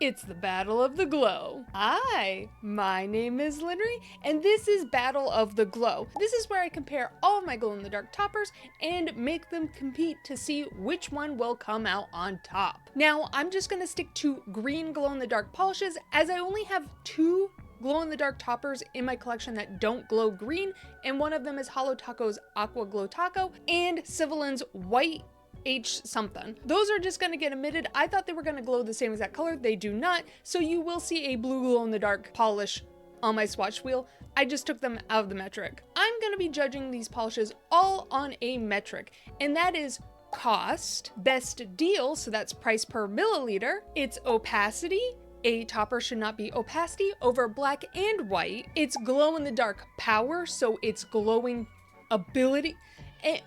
It's the Battle of the Glow. Hi, my name is Linnery, and this is Battle of the Glow. This is where I compare all of my glow-in-the-dark toppers and make them compete to see which one will come out on top. Now, I'm just gonna stick to green glow-in-the-dark polishes, as I only have 2 glow-in-the-dark toppers in my collection that don't glow green, and one of them is Holo Taco's Aqua Glow Taco and Civilin's White H something. Those are just gonna get emitted. I thought they were gonna glow the same exact color. They do not. So you will see a blue glow-in-the-dark polish on my swatch wheel. I just took them out of the metric. I'm gonna be judging these polishes all on a metric, and that is cost, best deal, so that's price per milliliter. It's opacity. A topper should not be opacity over black and white. It's glow-in-the-dark power, so it's glowing ability. And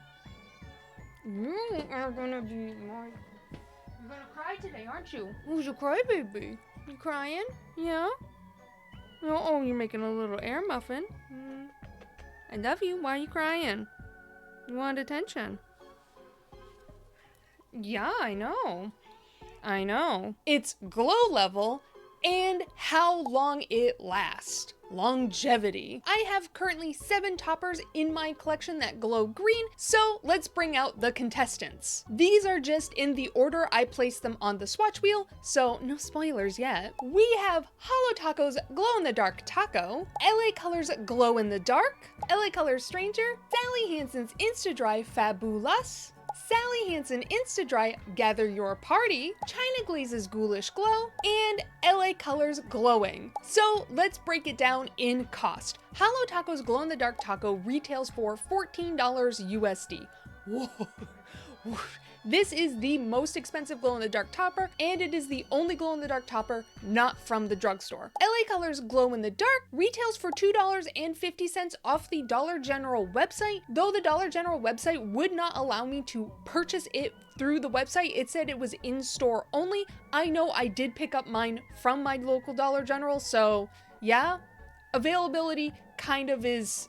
you are gonna be more. You're gonna cry today, aren't you? Who's your crybaby? You crying? Yeah? Oh, you're making a little air muffin. I love you. Why are you crying? You want attention? Yeah, I know. I know. It's glow level and how long it lasts. Longevity. I have currently 7 toppers in my collection that glow green, so let's bring out the contestants. These are just in the order I placed them on the swatch wheel, so no spoilers yet. We have Holo Taco's Glow in the Dark Taco, LA Colors Glow in the Dark, LA Colors Stranger, Sally Hansen's Insta Dry Fabulous, Sally Hansen Insta Dry Gather Your Party, China Glaze's Ghoulish Glow, and LA Colors Glowing. So let's break it down in cost. Holo Taco's Glow in the Dark Taco retails for $14 USD. Whoa. This is the most expensive glow-in-the-dark topper, and it is the only glow-in-the-dark topper not from the drugstore. LA Colors Glow in the Dark retails for $2.50 off the Dollar General website, though the Dollar General website would not allow me to purchase it through the website. It said it was in-store only. I know I did pick up mine from my local Dollar General, so yeah, availability kind of is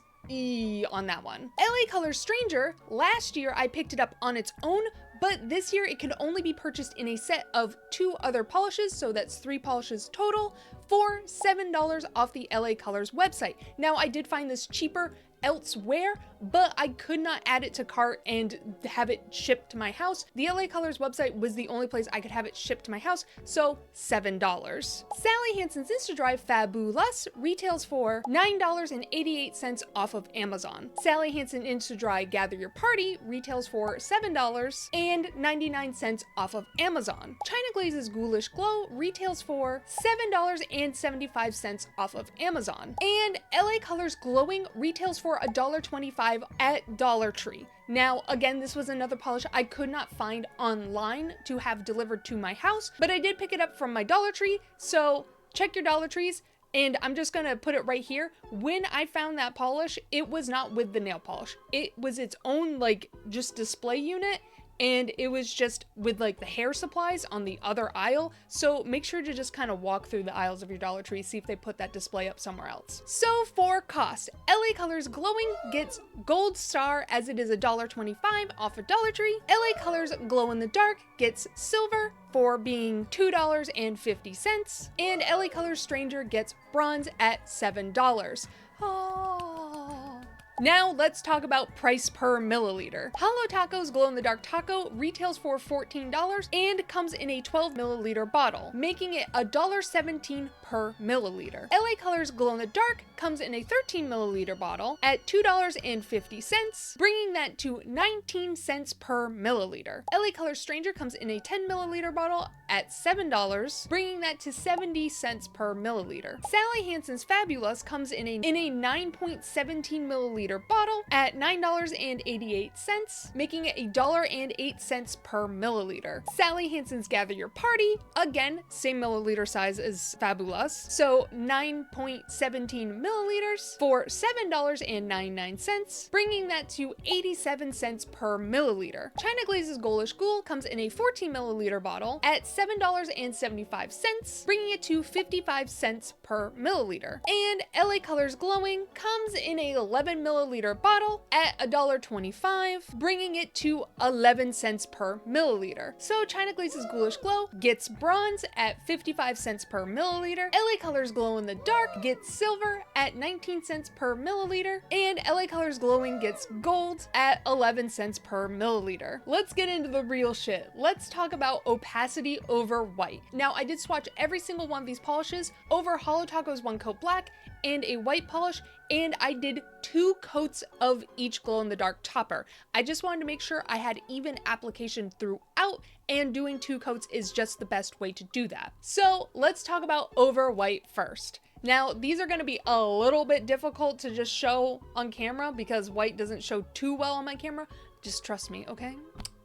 on that one. LA Colors Stranger, last year I picked it up on its own, but this year it can only be purchased in a set of 2 other polishes, so that's 3 polishes total, for $7 off the LA Colors website. Now, I did find this cheaper elsewhere, but I could not add it to cart and have it shipped to my house. The LA Colors website was the only place I could have it shipped to my house, so $7. Sally Hansen's Insta Dry Fabulous retails for $9.88 off of Amazon. Sally Hansen Insta Dry Gather Your Party retails for $7.99 off of Amazon. China Glaze's Ghoulish Glow retails for $7.75 off of Amazon. And LA Colors Glowing retails for $1.25 at Dollar Tree. Now, again, this was another polish I could not find online to have delivered to my house, but I did pick it up from my Dollar Tree, so check your Dollar Trees. And I'm just gonna put it right here. When I found that polish, it was not with the nail polish. It was its own, like, just display unit, and it was just with like the hair supplies on the other aisle. So make sure to just kind of walk through the aisles of your Dollar Tree, see if they put that display up somewhere else. So for cost, LA Colors Glowing gets gold star as it is $1.25 off of Dollar Tree. LA Colors Glow in the Dark gets silver for being $2.50, and LA Colors Stranger gets bronze at $7. Now let's talk about price per milliliter. Holo Taco's Glow in the Dark Taco retails for $14 and comes in a 12 milliliter bottle, making it $1.17 per milliliter. LA Colors Glow in the Dark comes in a 13 milliliter bottle at $2.50, bringing that to 19 cents per milliliter. LA Colors Stranger comes in a 10 milliliter bottle at $7, bringing that to 70 cents per milliliter. Sally Hansen's Fabulous comes in a 9.17 milliliter bottle at $9.88, making it $1.08 per milliliter. Sally Hansen's Gather Your Party, again, same milliliter size as Fabulous, so 9.17 milliliters for $7.99, bringing that to 87 cents per milliliter. China Glaze's Ghoulish Ghoul comes in a 14 milliliter bottle at $7.75, bringing it to 55 cents per milliliter. And LA Colors Glowing comes in a 11 milliliter milliliter bottle at $1.25, bringing it to 11 cents per milliliter. So China Glaze's Ghoulish Glow gets bronze at 55 cents per milliliter, LA Colors Glow in the Dark gets silver at 19 cents per milliliter, and LA Colors Glowing gets gold at 11 cents per milliliter. Let's get into the real shit. Let's talk about opacity over white. Now, I did swatch every single one of these polishes over Holo Taco's 1-coat black and a white polish, and I did 2 coats of each glow-in-the-dark topper. I just wanted to make sure I had even application throughout, and doing 2 coats is just the best way to do that. So let's talk about over white first. Now, these are going to be a little bit difficult to just show on camera because white doesn't show too well on my camera. Just trust me, okay?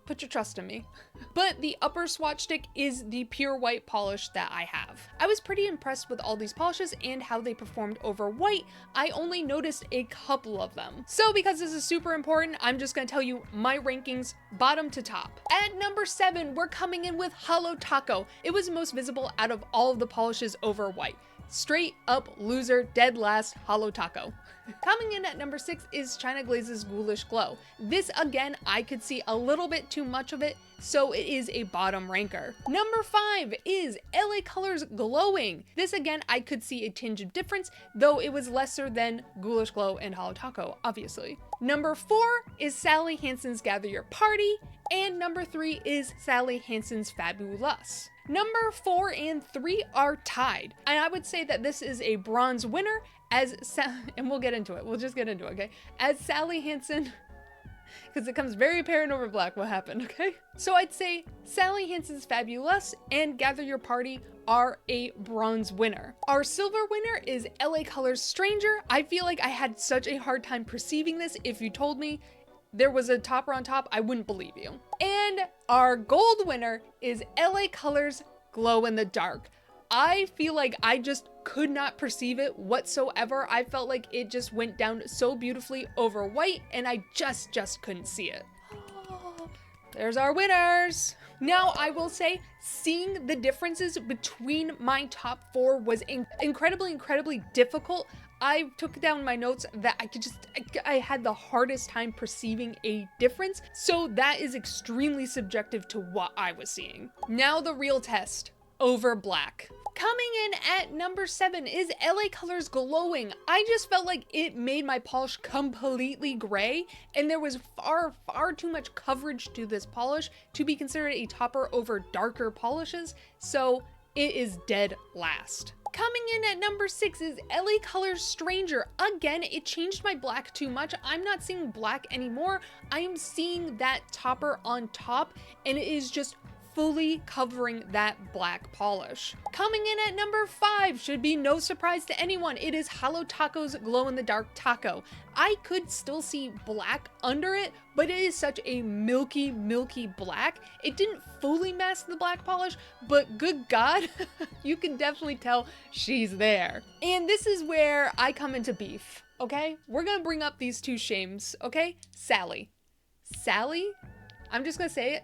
Put your trust in me. But the upper swatch stick is the pure white polish that I have. I was pretty impressed with all these polishes and how they performed over white. I only noticed a couple of them. So because this is super important, I'm just gonna tell you my rankings bottom to top. At number 7, we're coming in with Holo Taco. It was the most visible out of all of the polishes over white. Straight up loser, dead last, Holo Taco. Coming in at number 6 is China Glaze's Ghoulish Glow. This again, I could see a little bit too much of it, so it is a bottom ranker. Number 5 is LA Colors Glowing. This again, I could see a tinge of difference, though it was lesser than Ghoulish Glow and Holo Taco, obviously. Number 4 is Sally Hansen's Gather Your Party, and number 3 is Sally Hansen's Fabulous. Number 4 and 3 are tied, and I would say that this is a bronze winner and we'll get into it. We'll just get into it, okay? As Sally Hansen, because it comes very apparent over black what happened, okay? So I'd say Sally Hansen's Fabulous and Gather Your Party are a bronze winner. Our silver winner is LA Colors Stranger. I feel like I had such a hard time perceiving this. If you told me there was a topper on top, I wouldn't believe you. And our gold winner is LA Colors Glow in the Dark. I feel like I just could not perceive it whatsoever. I felt like it just went down so beautifully over white, and I just couldn't see it. Oh, there's our winners. Now, I will say, seeing the differences between my top 4 was incredibly difficult. I took down my notes that I had the hardest time perceiving a difference. So that is extremely subjective to what I was seeing. Now the real test, over black. Coming in at number 7 is LA Colors Glowing. I just felt like it made my polish completely gray, and there was far too much coverage to this polish to be considered a topper over darker polishes, so it is dead last. Coming in at number 6 is LA Colors Stranger. Again, it changed my black too much. I'm not seeing black anymore. I am seeing that topper on top, and it is just fully covering that black polish. Coming in at number 5 should be no surprise to anyone. It is Holo Taco's Glow in the Dark Taco. I could still see black under it, but it is such a milky black. It didn't fully mask the black polish, but good God, you can definitely tell she's there. And this is where I come into beef, okay? We're gonna bring up these 2 shames, okay? Sally, I'm just gonna say it.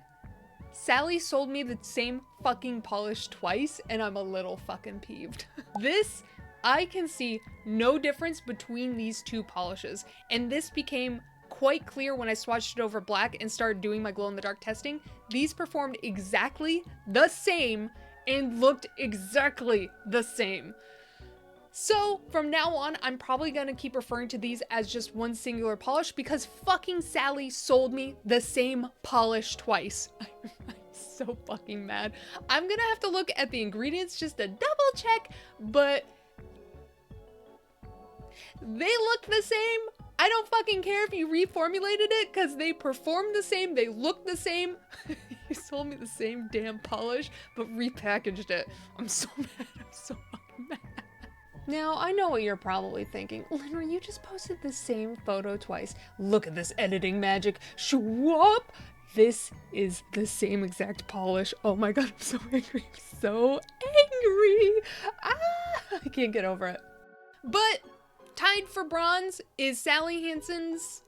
Sally sold me the same fucking polish twice, and I'm a little fucking peeved. This, I can see no difference between these 2 polishes, and this became quite clear when I swatched it over black and started doing my glow-in-the-dark testing. These performed exactly the same and looked exactly the same. So from now on, I'm probably gonna keep referring to these as just one singular polish because fucking Sally sold me the same polish twice. I'm so fucking mad. I'm gonna have to look at the ingredients just to double check, but they look the same. I don't fucking care if you reformulated it because they performed the same, they look the same. You sold me the same damn polish, but repackaged it. I'm so mad, I'm so fucking mad. Now, I know what you're probably thinking. Linra, you just posted the same photo twice. Look at this editing magic. Shwop! This is the same exact polish. Oh my god, I'm so angry. I'm so angry. I can't get over it. But tied for bronze is Sally Hansen's.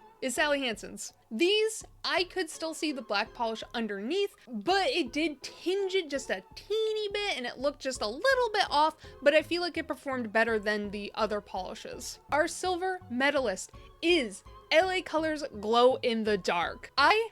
These, I could still see the black polish underneath, but it did tinge it just a teeny bit and it looked just a little bit off, but I feel like it performed better than the other polishes. Our silver medalist is LA Colors Glow in the Dark. I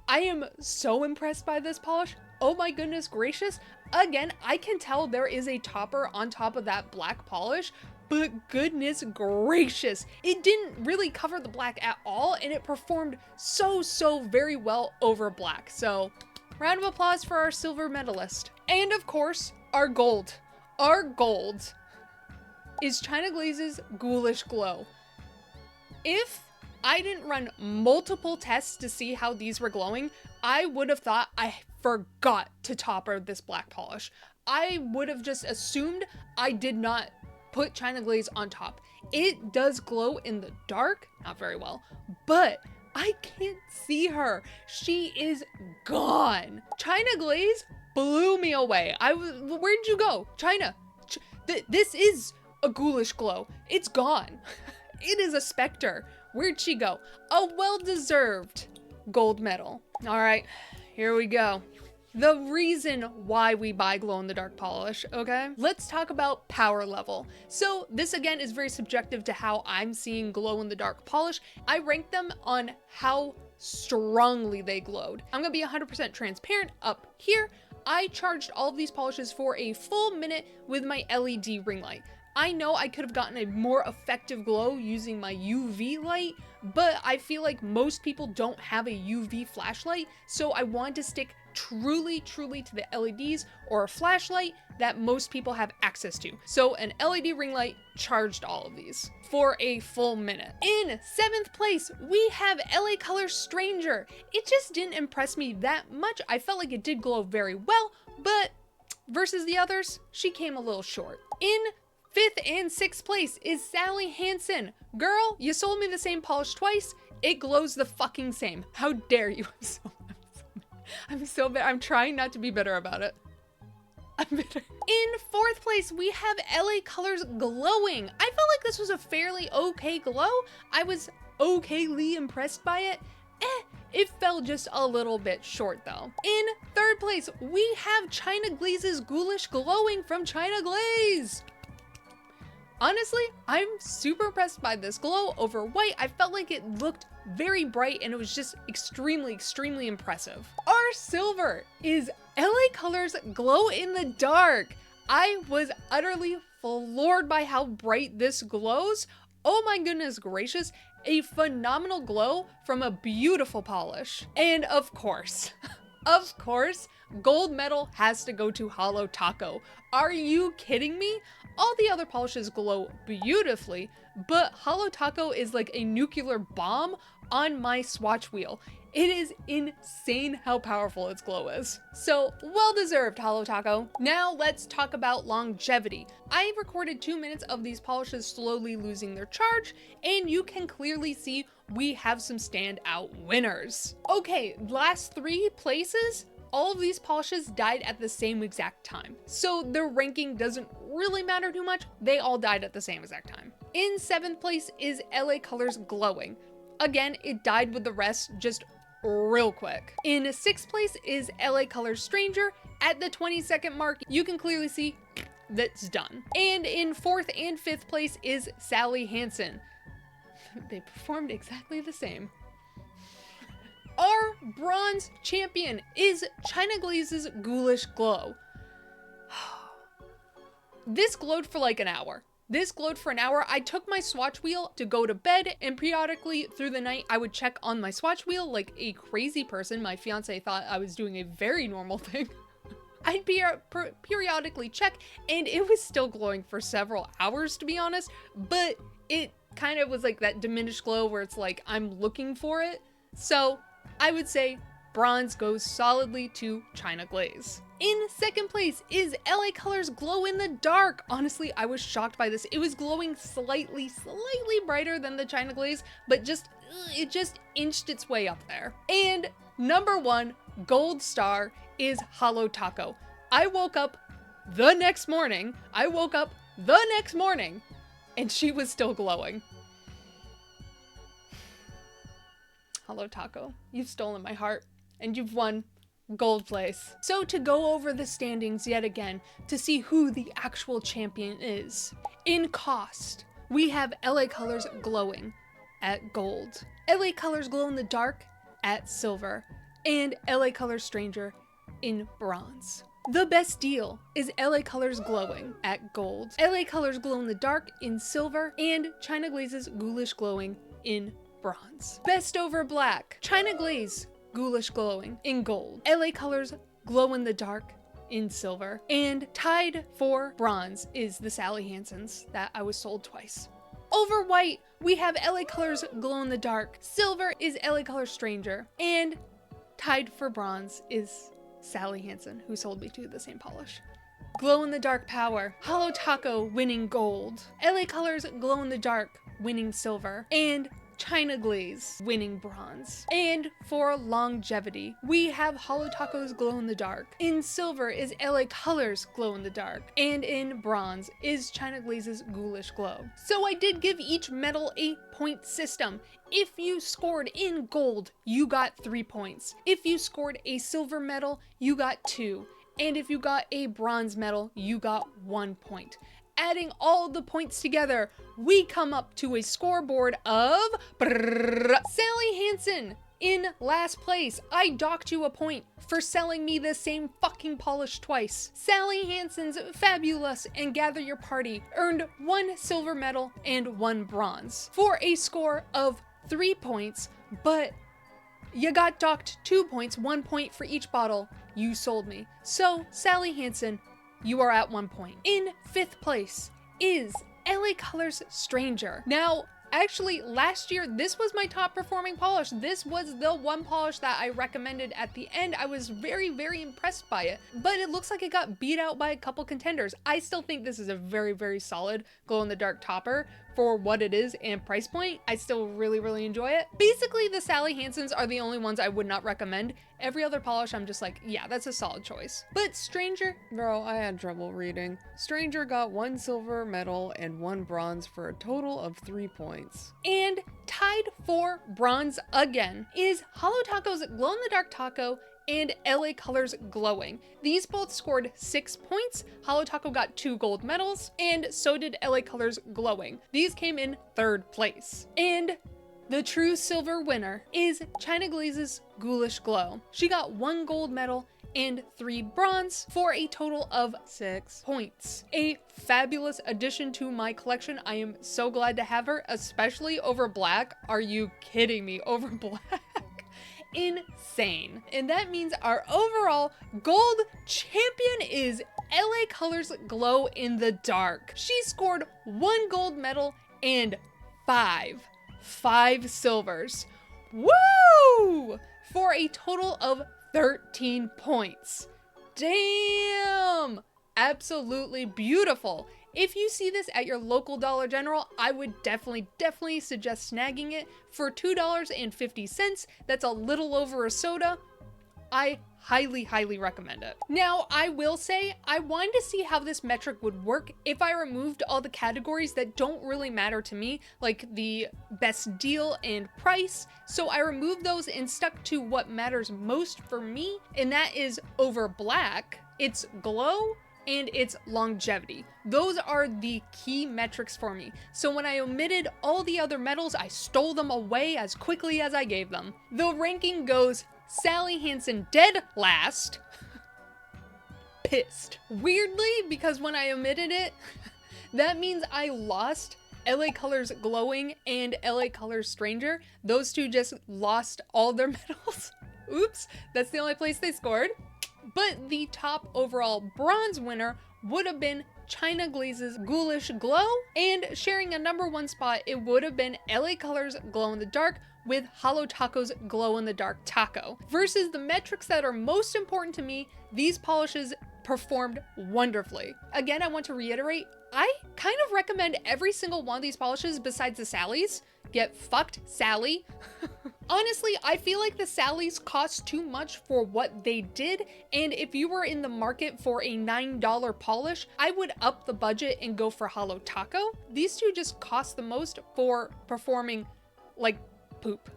am so impressed by this polish. Oh my goodness gracious. Again, I can tell there is a topper on top of that black polish, but goodness gracious, it didn't really cover the black at all, and it performed so very well over black. So round of applause for our silver medalist. And of course, our gold. Our gold is China Glaze's Ghoulish Glow. If I didn't run multiple tests to see how these were glowing, I would have thought I forgot to topper this black polish. I would have just assumed I did not put China Glaze on top. It does glow in the dark, not very well, but I can't see her. She is gone. China Glaze blew me away. Where'd you go? China. This is a ghoulish glow. It's gone. It is a specter. Where'd she go? A well-deserved gold medal. All right, here we go. The reason why we buy glow-in-the-dark polish, okay? Let's talk about power level. So this again is very subjective to how I'm seeing glow-in-the-dark polish. I rank them on how strongly they glowed. I'm gonna be 100% transparent up here. I charged all of these polishes for a full minute with my LED ring light. I know I could have gotten a more effective glow using my UV light, but I feel like most people don't have a UV flashlight, so I wanted to stick truly to the LEDs or a flashlight that most people have access to. So an LED ring light charged all of these for a full minute. In 7th place, we have LA Colors Stranger. It just didn't impress me that much. I felt like it did glow very well, but versus the others, she came a little short. In 5th and 6th place is Sally Hansen. Girl, you sold me the same polish twice. It glows the fucking same. How dare you? I'm so bitter. I'm trying not to be bitter about it. I'm bitter. In 4th place, we have LA Colors Glowing. I felt like this was a fairly okay glow. I was okayly impressed by it. It fell just a little bit short though. In 3rd place, we have China Glaze's Ghoulish Glowing from China Glaze. Honestly, I'm super impressed by this glow over white. I felt like it looked very bright and it was just extremely impressive. Our silver is LA Colors Glow in the Dark. I was utterly floored by how bright this glows. Oh my goodness gracious, a phenomenal glow from a beautiful polish. And of course, gold medal has to go to Holo Taco. Are you kidding me? All the other polishes glow beautifully, but Holo Taco is like a nuclear bomb on my swatch wheel. It is insane how powerful its glow is. So well deserved, Holo Taco. Now let's talk about longevity. I recorded 2 minutes of these polishes slowly losing their charge, and you can clearly see we have some standout winners. Okay, last 3 places, all of these polishes died at the same exact time. So their ranking doesn't really matter too much. They all died at the same exact time. In 7th place is LA Colors Glowing. Again, it died with the rest just real quick. In 6th place is LA Colors Stranger. At the 20-second mark, you can clearly see that's done. And in 4th and 5th place is Sally Hansen. They performed exactly the same. Our bronze champion is China Glaze's Ghoulish Glow. This glowed for like an hour. I took my swatch wheel to go to bed, and periodically through the night, I would check on my swatch wheel like a crazy person. My fiance thought I was doing a very normal thing. I'd periodically check, and it was still glowing for several hours, to be honest, but it kind of was like that diminished glow where it's like, I'm looking for it. So I would say bronze goes solidly to China Glaze. In 2nd place is LA Colors Glow in the Dark. Honestly, I was shocked by this. It was glowing slightly brighter than the China Glaze, but it just inched its way up there. And number 1 gold star is Holo Taco. I woke up the next morning, and she was still glowing. Holo Taco, you've stolen my heart, and you've won gold place. So to go over the standings yet again, to see who the actual champion is. In cost, we have LA Colors Glowing. at gold, LA Colors Glow in the Dark at silver, and LA Colors Stranger in bronze. The best deal is LA Colors Glowing at gold, LA Colors Glow in the Dark in silver, and China Glaze's Ghoulish Glowing in bronze. Best over black, China Glaze Ghoulish Glowing in gold, LA Colors Glow in the Dark in silver, and tied for bronze is the Sally Hansen's that I was sold twice. Over white, we have LA Colors Glow in the Dark, silver is LA Colors Stranger, and tied for bronze is Sally Hansen, who sold me to the same polish. Glow in the Dark Power, Holo Taco winning gold, LA Colors Glow in the Dark winning silver, and China Glaze winning bronze. And for longevity, we have Holo Taco's Glow in the Dark. In silver is LA Colors Glow in the Dark, and in bronze is China Glaze's Ghoulish Glow. So I did give each medal a point system. If you scored in gold, you got 3 points. If you scored a silver medal, you got 2. And if you got a bronze medal, you got 1 point. Adding all the points together, we come up to a scoreboard of Sally Hansen in last place. I docked you a point for selling me the same fucking polish twice. Sally Hansen's Fabulous and Gather Your Party earned 1 silver medal and 1 bronze for a score of 3 points, but you got docked 2 points, 1 point for each bottle you sold me. So, Sally Hansen, you are at 1 point. In 5th place is LA Colors Stranger. Now, actually, last year, this was my top performing polish. This was the one polish that I recommended at the end. I was very, very impressed by it, but it looks like it got beat out by a couple contenders. I still think this is a very, very solid glow-in-the-dark topper for what it is and price point. I still really, really enjoy it. Basically, the Sally Hansens are the only ones I would not recommend. Every other polish, I'm just like, yeah, that's a solid choice. But Stranger, bro, I had trouble reading. Stranger got 1 silver medal and 1 bronze for a total of 3 points. And tied for bronze again is Holo Taco's Glow in the Dark Taco and LA Colors Glowing. These both scored 6 points. Holo Taco got 2 gold medals, and so did LA Colors Glowing. These came in 3rd place. And the true silver winner is China Glaze's Ghoulish Glow. She got 1 gold medal and 3 bronze for a total of 6 points. A fabulous addition to my collection. I am so glad to have her, especially over black. Are you kidding me? Over black? Insane. And that means our overall gold champion is LA Colors Glow in the Dark. She scored 1 gold medal and 5 silvers. Woo! For a total of 13 points. Damn! Absolutely beautiful. If you see this at your local Dollar General, I would definitely suggest snagging it for $2.50. That's a little over a soda. I highly recommend it. Now, I will say, I wanted to see how this metric would work if I removed all the categories that don't really matter to me, like the best deal and price. So I removed those and stuck to what matters most for me, and that is over black, it's glow, and its longevity. Those are the key metrics for me. So when I omitted all the other medals, I stole them away as quickly as I gave them. The ranking goes Sally Hansen dead last. Pissed. Weirdly, because when I omitted it, that means I lost LA Colors Glowing and LA Colors Stranger. Those two just lost all their medals. Oops, that's the only place they scored. But the top overall bronze winner would have been China Glaze's Ghoulish Glow, and sharing a #1 spot, it would have been LA Colors Glow in the Dark with Holo Taco's Glow in the Dark Taco. Versus the metrics that are most important to me, these polishes performed wonderfully. Again, I want to reiterate, I kind of recommend every single one of these polishes besides the Sally's. Get fucked, Sally. Honestly, I feel like the Sally's cost too much for what they did, and if you were in the market for a $9 polish, I would up the budget and go for Holo Taco. These two just cost the most for performing like poop.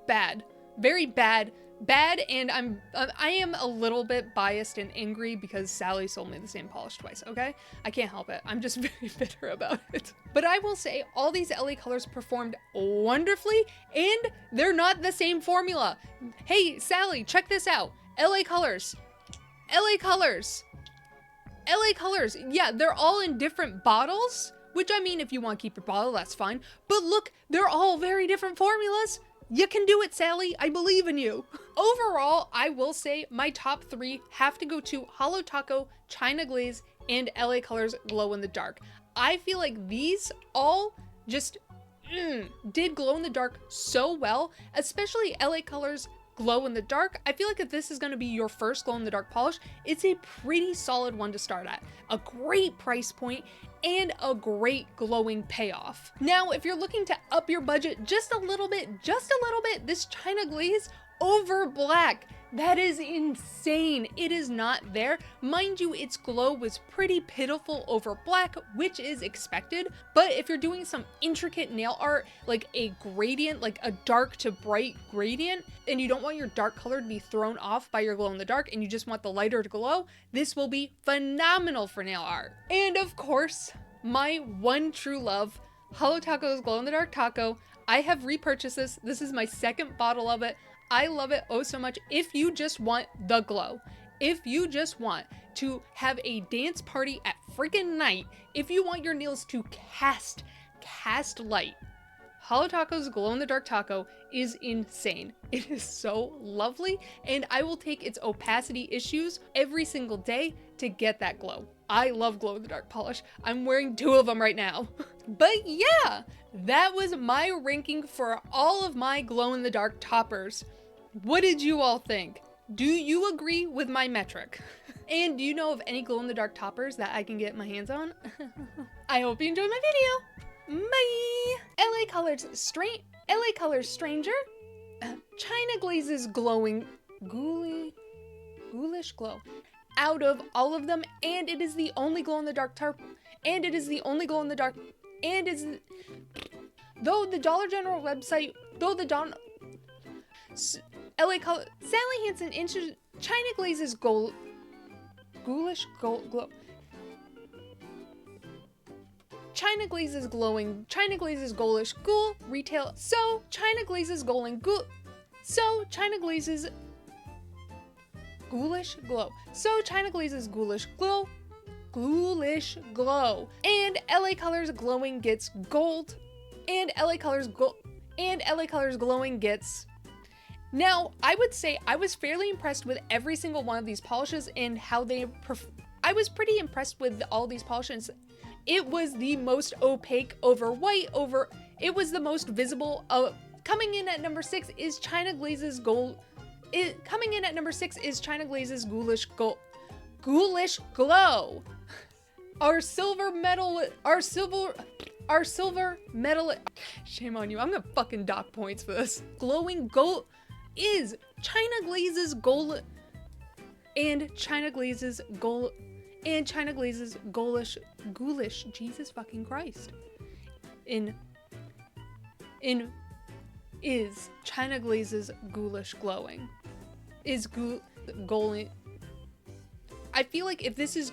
Bad. Very bad. bad, and I am a little bit biased and angry because Sally sold me the same polish twice, okay? I can't help it. I'm just very bitter about it. But I will say all these LA colors performed wonderfully, and they're not the same formula. Hey, Sally, check this out. LA colors. LA colors. LA colors. Yeah, they're all in different bottles, which I mean, if you want to keep your bottle, that's fine. But look, they're all very different formulas. You can do it, Sally. I believe in you. Overall, I will say my top 3 have to go to Holo Taco, China Glaze, and LA Colors Glow in the Dark. I feel like these all just did glow in the dark so well, especially LA Colors Glow in the Dark. I feel like if this is going to be your first glow in the dark polish, it's a pretty solid one to start at. A great price point and a great glowing payoff. Now, if you're looking to up your budget just a little bit, this China Glaze over black, that is insane. It is not there. Mind you, its glow was pretty pitiful over black, which is expected. But if you're doing some intricate nail art, like a gradient, like a dark to bright gradient, and you don't want your dark color to be thrown off by your glow in the dark, and you just want the lighter to glow, this will be phenomenal for nail art. And of course, my one true love, Holo Taco's Glow in the Dark Taco. I have repurchased this. This is my second bottle of it. I love it oh so much. If you just want the glow, if you just want to have a dance party at freaking night, if you want your nails to cast light, Holo Taco's Glow in the Dark Taco is insane. It is so lovely, and I will take its opacity issues every single day to get that glow. I love glow in the dark polish. I'm wearing 2 of them right now. But yeah, that was my ranking for all of my glow in the dark toppers. What did you all think? Do you agree with my metric? And do you know of any glow in the dark toppers that I can get my hands on? I hope you enjoyed my video. Bye! LA Colors Stranger. China Glaze's glowing ghoulish glow. Out of all of them, and it is the only glow in the dark though the Dollar General website, LA Color, Sally Hansen China Glaze's ghoulish glow. China Glaze's glowing, China Glaze's ghoulish ghoul retail. So China Glaze's ghoulish glow. So China Glaze's ghoulish glow. And LA Colors glowing gets gold. And LA Colors glowing gets. Now, I would say I was fairly impressed with every single one of these polishes and how they I was pretty impressed with all these polishes. It was the most opaque over white it was the most visible. Coming in at number 6 is China Glaze's gold. Coming in at number 6 is China Glaze's ghoulish glow. Our silver medal. Shame on you. I'm gonna fucking dock points for this. Glowing gold is China Glaze's gold. And China Glaze's gold. And China Glaze's ghoulish. Jesus fucking Christ. Is China Glaze's ghoulish glowing. Is glowing. I feel like if this is